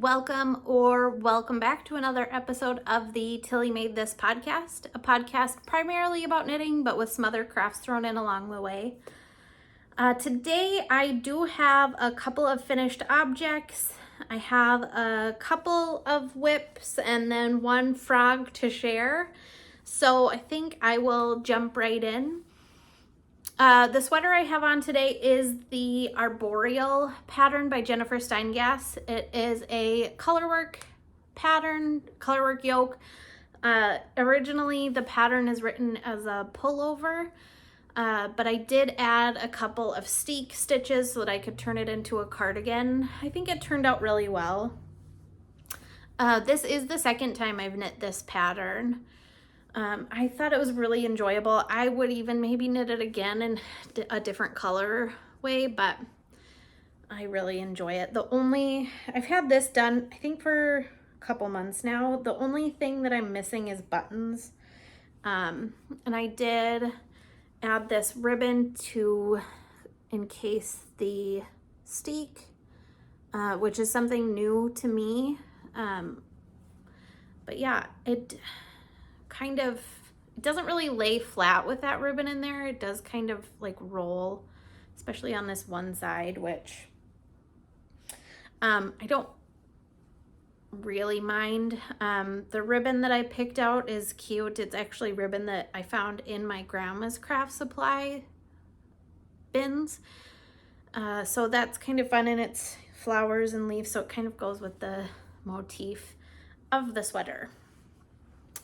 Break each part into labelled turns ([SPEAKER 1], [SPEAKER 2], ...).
[SPEAKER 1] welcome or welcome back to another episode of the Tilly Made This podcast, a podcast primarily about knitting, but with some other crafts thrown in along the way. Today I do have a couple of finished objects. I have a couple of whips and then one frog to share. So I think I will jump right in. The sweater I have on today is the Arboreal pattern by Jennifer Steingass. It is a colorwork pattern, colorwork yoke. Originally the pattern is written as a pullover, but I did add a couple of steek stitches so that I could turn it into a cardigan. I think it turned out really well. This is the second time I've knit this pattern. I thought it was really enjoyable. I would even maybe knit it again in a different color way, but I really enjoy it. I've had this done, I think for a couple months now. The only thing that I'm missing is buttons. And I did add this ribbon to encase the steek, which is something new to me. But yeah, it doesn't really lay flat with that ribbon in there. It does kind of like roll, especially on this one side, which I don't really mind. The ribbon that I picked out is cute. It's actually ribbon that I found in my grandma's craft supply bins. So that's kind of fun, and it's flowers and leaves, so it kind of goes with the motif of the sweater.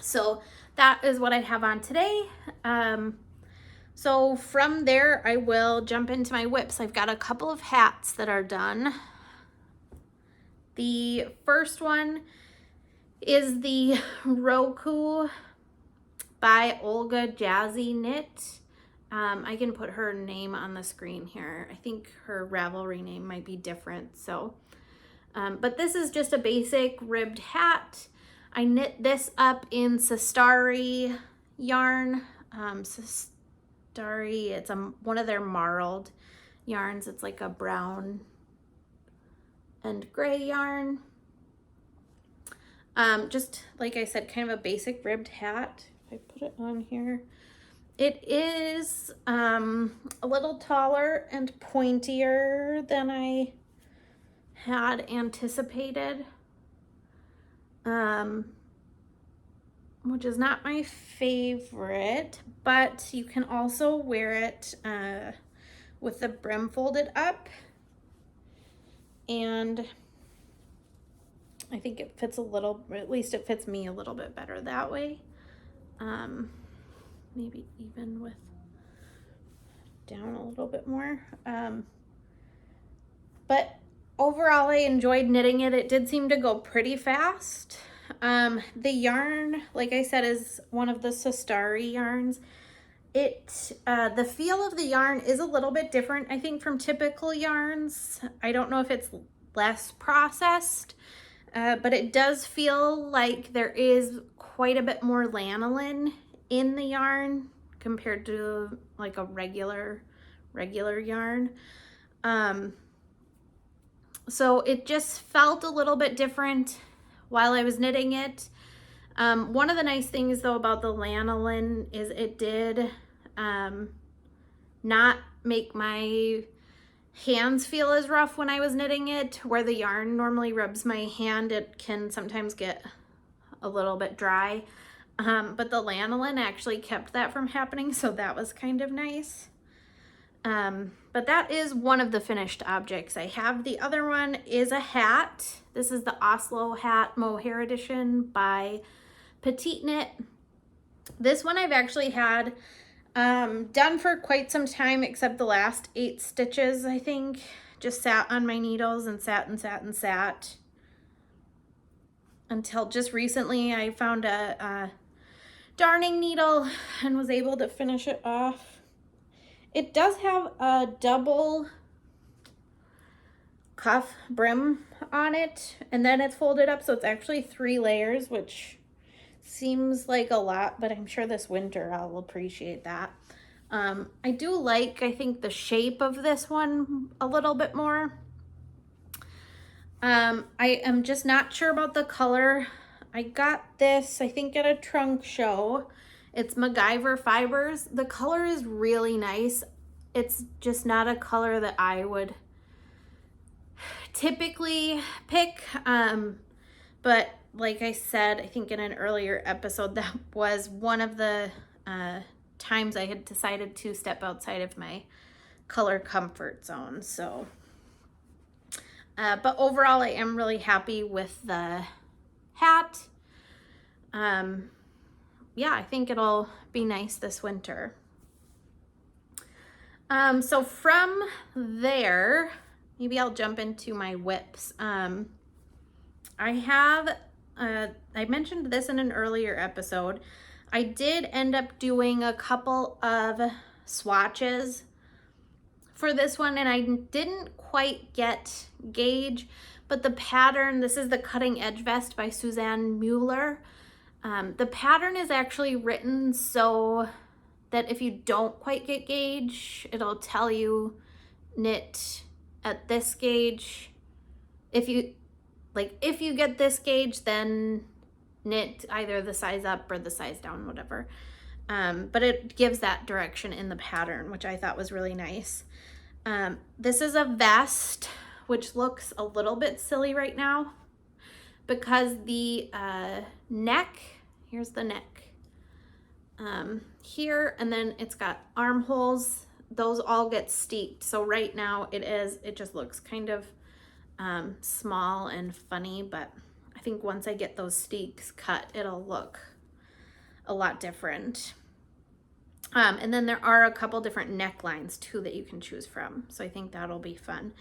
[SPEAKER 1] So that is what I have on today. So from there, I will jump into my whips. I've got a couple of hats that are done. The first one is the Roku by Olga Jazzy Knit. I can put her name on the screen here. I think her Ravelry name might be different. So, but this is just a basic ribbed hat. I knit this up in Cestari yarn. Cestari, it's one of their marled yarns. It's like a brown and gray yarn. Just like I said, kind of a basic ribbed hat. If I put it on here, it is a little taller and pointier than I had anticipated. Which is not my favorite, but you can also wear it with the brim folded up, and I think it fits at least it fits me a little bit better that way. Maybe even with down a little bit more. But overall, I enjoyed knitting it. It did seem to go pretty fast. The yarn, like I said, is one of the Cestari yarns. The feel of the yarn is a little bit different, I think, from typical yarns. I don't know if it's less processed, but it does feel like there is quite a bit more lanolin in the yarn compared to like a regular yarn. So it just felt a little bit different while I was knitting it. One of the nice things though about the lanolin is it did not make my hands feel as rough when I was knitting it. Where the yarn normally rubs my hand, it can sometimes get a little bit dry. But the lanolin actually kept that from happening, so that was kind of nice. But that is one of the finished objects I have. The other one is a hat. This is the Oslo hat Mohair edition by PetiteKnit. This one I've actually had done for quite some time, except the last 8 stitches, I think, just sat on my needles and sat until just recently I found a darning needle and was able to finish it off. It does have a double cuff brim on it, and then it's folded up, so it's actually 3 layers, which seems like a lot, but I'm sure this winter I'll appreciate that. I do like, I think, the shape of this one a little bit more. I am just not sure about the color. I got this, I think, at a trunk show. It's MacGyver fibers. The color is really nice. It's just not a color that I would typically pick. But like I said, I think in an earlier episode, that was one of the times I had decided to step outside of my color comfort zone. So, but overall, I am really happy with the hat. Yeah, I think it'll be nice this winter. So from there, maybe I'll jump into my whips. I have, I mentioned this in an earlier episode. I did end up doing a couple of swatches for this one, and I didn't quite get gauge, but the pattern, this is the Cutting Edge Vest by Susanne Müller. The pattern is actually written so that if you don't quite get gauge, it'll tell you knit at this gauge. If you get this gauge, then knit either the size up or the size down, whatever. But it gives that direction in the pattern, which I thought was really nice. This is a vest, which looks a little bit silly right now because the neck, here's the neck here, and then it's got armholes. Those all get steeped. So right now it just looks kind of small and funny, but I think once I get those steaks cut, it'll look a lot different. And then there are a couple different necklines too that you can choose from. So I think that'll be fun.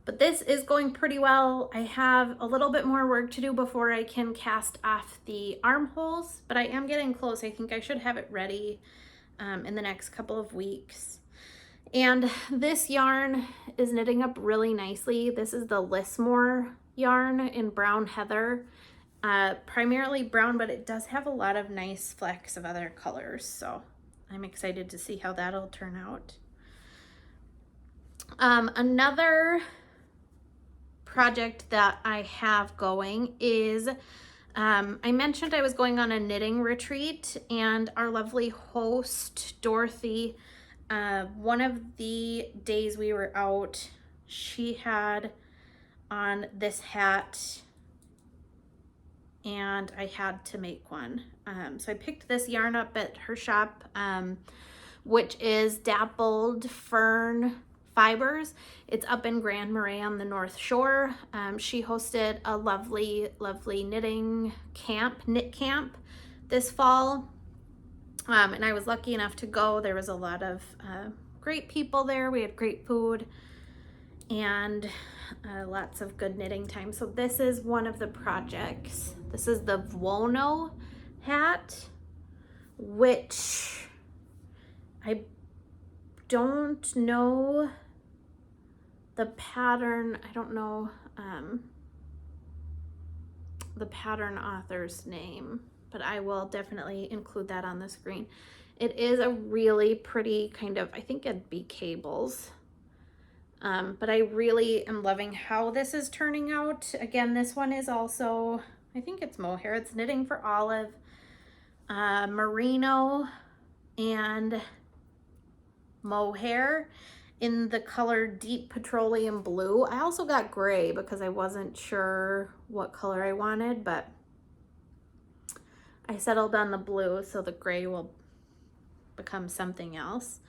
[SPEAKER 1] But this is going pretty well. I have a little bit more work to do before I can cast off the armholes, but I am getting close. I think I should have it ready in the next couple of weeks. And this yarn is knitting up really nicely. This is the Lismore yarn in brown heather, primarily brown, but it does have a lot of nice flecks of other colors. So I'm excited to see how that'll turn out. Another project that I have going is, I mentioned I was going on a knitting retreat, and our lovely host, Dorothy, one of the days we were out, she had on this hat and I had to make one. So I picked this yarn up at her shop, which is Dappled Fern Fibers. It's up in Grand Marais on the North Shore. She hosted a lovely knitting camp, knit camp this fall. And I was lucky enough to go. There was a lot of great people there. We had great food and lots of good knitting time. So this is one of the projects. This is the Vuono hat, which I don't know the pattern. I don't know the pattern author's name, but I will definitely include that on the screen. It is a really pretty kind of, I think it'd be cables. But I really am loving how this is turning out. Again, this one is also, I think it's Mohair. It's knitting for Olive, Merino, and Mohair in the color Deep Petroleum Blue. I also got gray because I wasn't sure what color I wanted, but I settled on the blue, so the gray will become something else.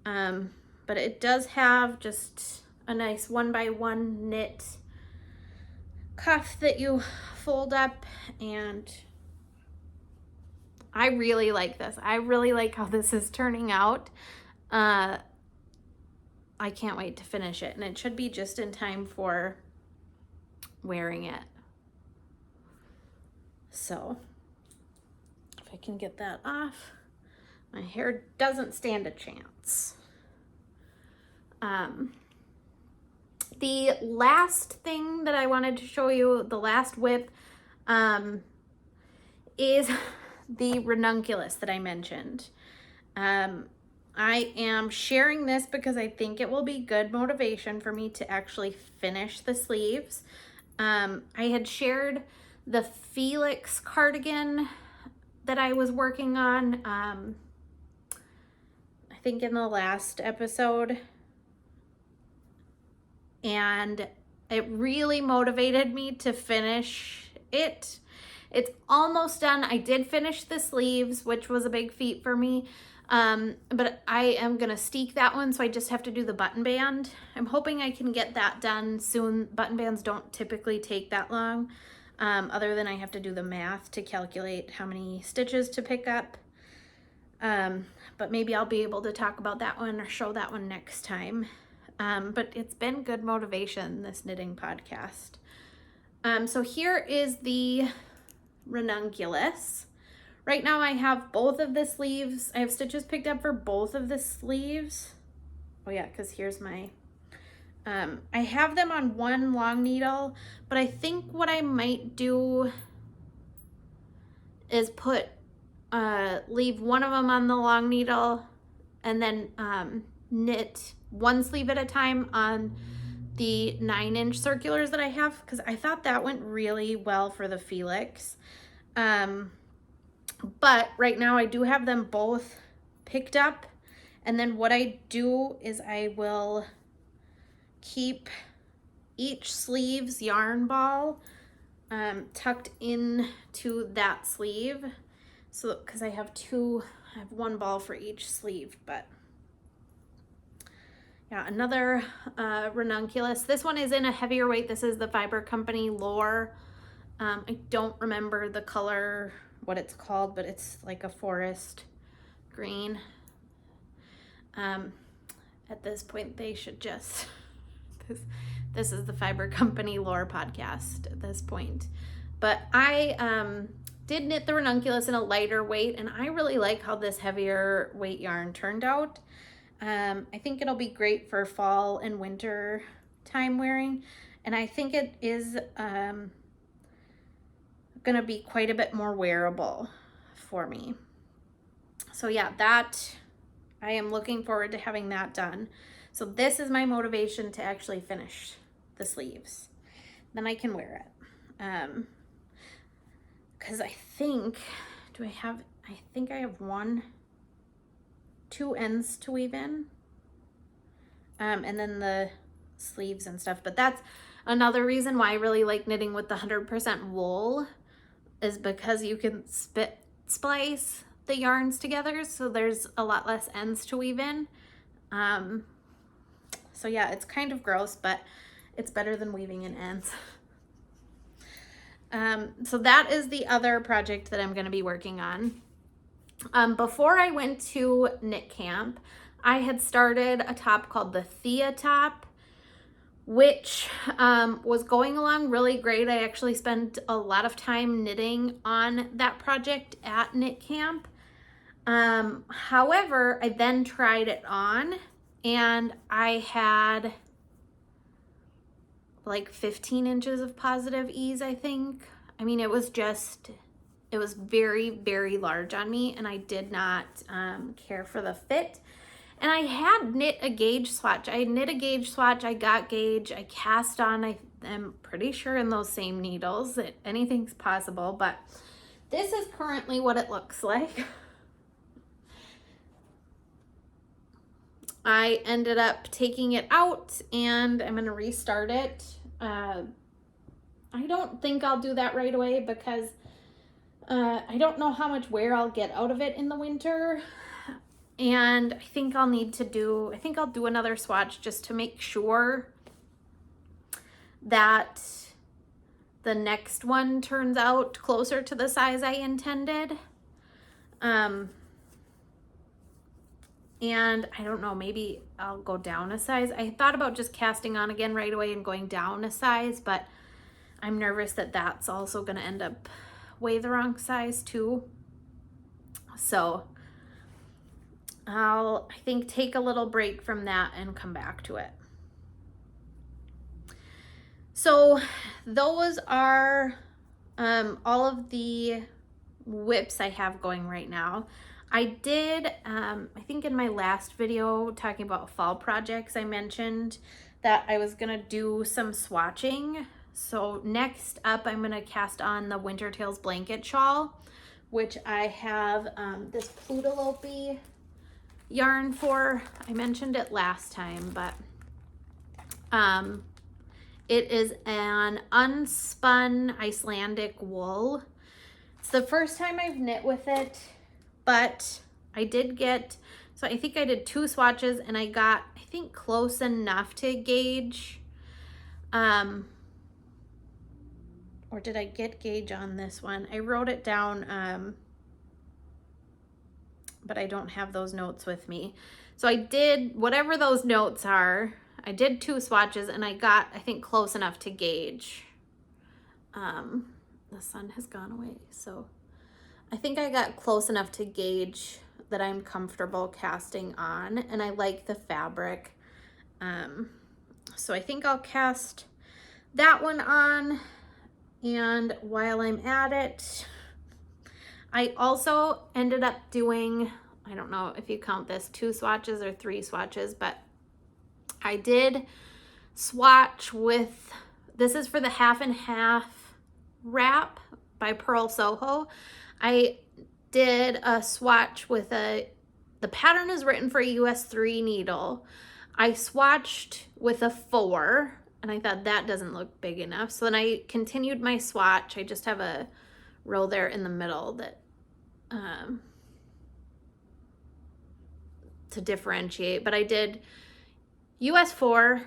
[SPEAKER 1] But it does have just a nice 1x1 knit cuff that you fold up, and I really like this. I really like how this is turning out. I can't wait to finish it, and it should be just in time for wearing it. So if I can get that off, my hair doesn't stand a chance. The last thing that I wanted to show you, the last whip, is the Ranunculus that I mentioned. I am sharing this because I think it will be good motivation for me to actually finish the sleeves. I had shared the Felix cardigan that I was working on, I think in the last episode, and it really motivated me to finish it. It's almost done. I did finish the sleeves, which was a big feat for me, but I am gonna steek that one, so I just have to do the button band. I'm hoping I can get that done soon. Button bands don't typically take that long, other than I have to do the math to calculate how many stitches to pick up. But maybe I'll be able to talk about that one or show that one next time. But it's been good motivation, this knitting podcast. So here is the Ranunculus. Right now I have both of the sleeves. I have stitches picked up for both of the sleeves. Oh yeah, because here's my, I have them on one long needle, but I think what I might do is put, leave one of them on the long needle and then knit one sleeve at a time on the 9-inch circulars that I have, because I thought that went really well for the Felix. But right now I do have them both picked up, and then what I do is I will keep each sleeve's yarn ball tucked into that sleeve. So, because I have one ball for each sleeve, but yeah, another Ranunculus. This one is in a heavier weight. This is the Fibre Company Lore. I don't remember the color, what it's called, but it's like a forest green. At this point, they should just, this is the Fibre Company Lore podcast at this point. But I did knit the Ranunculus in a lighter weight, and I really like how this heavier weight yarn turned out. I think it'll be great for fall and winter time wearing, and I think it is gonna be quite a bit more wearable for me. So yeah, that, I am looking forward to having that done. So this is my motivation to actually finish the sleeves. Then I can wear it. Because I think, I think I have two ends to weave in, and then the sleeves and stuff. But that's another reason why I really like knitting with the 100% wool, is because you can splice the yarns together, so there's a lot less ends to weave in. So yeah, it's kind of gross, but it's better than weaving in ends. So that is the other project that I'm going to be working on. Before I went to knit camp, I had started a top called the THEA top, which was going along really great. I actually spent a lot of time knitting on that project at knit camp. However, I then tried it on, and I had like 15 inches of positive ease, I think. I mean, it was very, very large on me, and I did not care for the fit. And I had knit a gauge swatch. I knit a gauge swatch, I got gauge, I cast on, I'm pretty sure in those same needles. Anything's possible, but this is currently what it looks like. I ended up taking it out, and I'm gonna restart it. I don't think I'll do that right away because I don't know how much wear I'll get out of it in the winter. And I think I'll do another swatch just to make sure that the next one turns out closer to the size I intended. And I don't know, maybe I'll go down a size. I thought about just casting on again right away and going down a size, but I'm nervous that that's also going to end up way the wrong size too. So I'll, I think, take a little break from that and come back to it. So those are all of the whips I have going right now. I did, I think in my last video talking about fall projects, I mentioned that I was gonna do some swatching So next up, I'm gonna cast on the Winter Tales blanket shawl, which I have this Plutalope yarn for. I mentioned it last time, but it is an unspun Icelandic wool. It's the first time I've knit with it, but I did get, so I think I did 2 swatches and I got, I think, close enough to gauge. Or did I get gauge on this one? I wrote it down, but I don't have those notes with me. So I did, whatever those notes are, I did 2 swatches and I got, I think, close enough to gauge. The sun has gone away, so I think I got close enough to gauge that I'm comfortable casting on, and I like the fabric. So I think I'll cast that one on, and while I'm at it, I also ended up doing, I don't know if you count this 2 swatches or 3 swatches, but I did swatch with, this is for the Half and Half wrap by Pearl Soho. I did a swatch with the pattern is written for a US 3 needle. I swatched with a 4 and I thought that doesn't look big enough. So then I continued my swatch. I just have a row there in the middle that to differentiate, but I did US 4,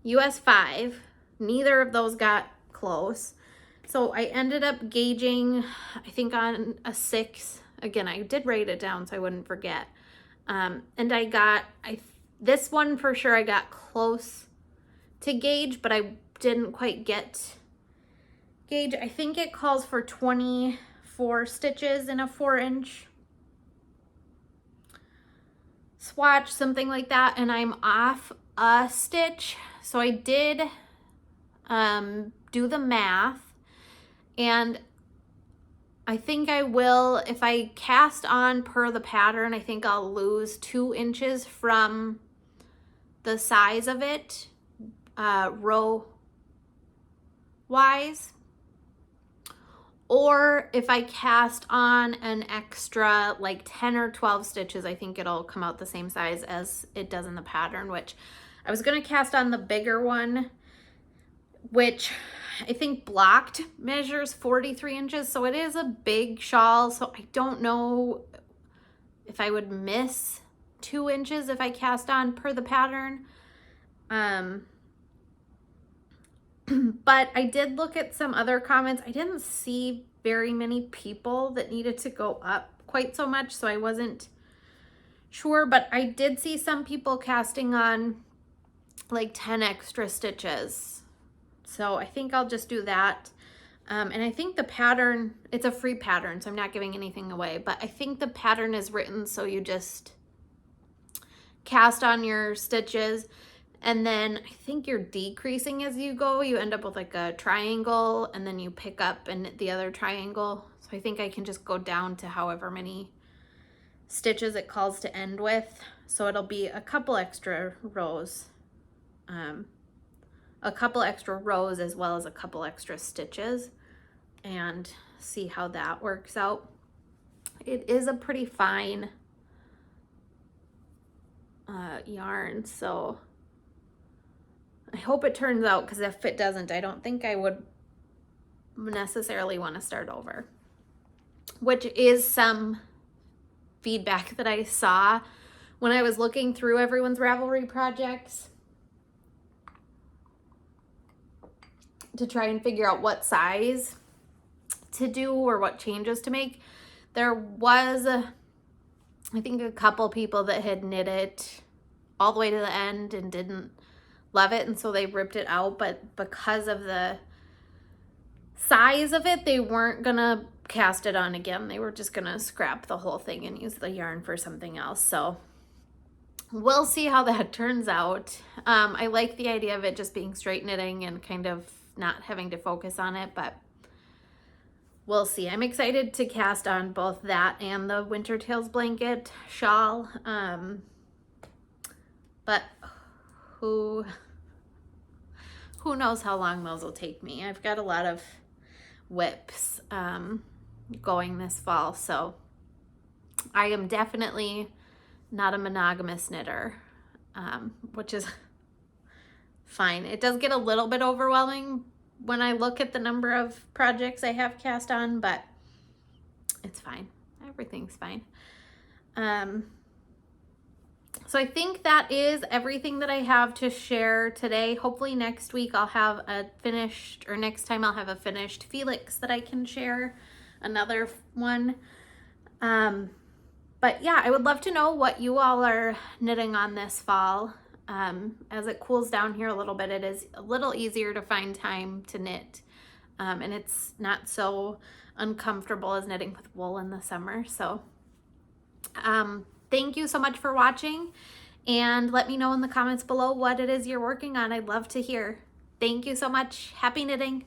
[SPEAKER 1] US 5, neither of those got close. So I ended up gauging, I think, on a 6. Again, I did write it down so I wouldn't forget. And I got, this one for sure I got close to gauge, but I didn't quite get gauge. I think it calls for 24 stitches in a 4-inch swatch, something like that, and I'm off a stitch. So I did do the math, and I think I will, if I cast on per the pattern, I think I'll lose 2 inches from the size of it, row wise. Or if I cast on an extra like 10 or 12 stitches, I think it'll come out the same size as it does in the pattern, which I was gonna cast on the bigger one, which I think blocked measures 43 inches. So it is a big shawl. So I don't know if I would miss 2 inches if I cast on per the pattern. But I did look at some other comments. I didn't see very many people that needed to go up quite so much, so I wasn't sure, but I did see some people casting on like 10 extra stitches. So I think I'll just do that. And I think the pattern, it's a free pattern, so I'm not giving anything away, but I think the pattern is written so you just cast on your stitches, and then I think you're decreasing as you go. You end up with like a triangle, and then you pick up and knit the other triangle. So I think I can just go down to however many stitches it calls to end with. So it'll be a couple extra rows. A couple extra rows as well as a couple extra stitches, and see how that works out. It is a pretty fine yarn, so I hope it turns out, because if it doesn't, I don't think I would necessarily want to start over, which is some feedback that I saw when I was looking through everyone's Ravelry projects to try and figure out what size to do or what changes to make. There was, I think, a couple people that had knit it all the way to the end and didn't love it, and so they ripped it out, but because of the size of it, they weren't gonna cast it on again. They were just gonna scrap the whole thing and use the yarn for something else. So we'll see how that turns out. I like the idea of it just being straight knitting and kind of not having to focus on it, but we'll see. I'm excited to cast on both that and the Winter Tales blanket shawl. But who who knows how long those will take me. I've got a lot of whips going this fall, so I am definitely not a monogamous knitter, which is fine. It does get a little bit overwhelming when I look at the number of projects I have cast on, but it's fine. Everything's fine. So I think that is everything that I have to share today. Hopefully next week I'll have a finished, or next time I'll have a finished Felix that I can share, another one. But yeah, I would love to know what you all are knitting on this fall. As it cools down here a little bit, it is a little easier to find time to knit. And it's not so uncomfortable as knitting with wool in the summer. So thank you so much for watching, and let me know in the comments below what it is you're working on. I'd love to hear. Thank you so much. Happy knitting.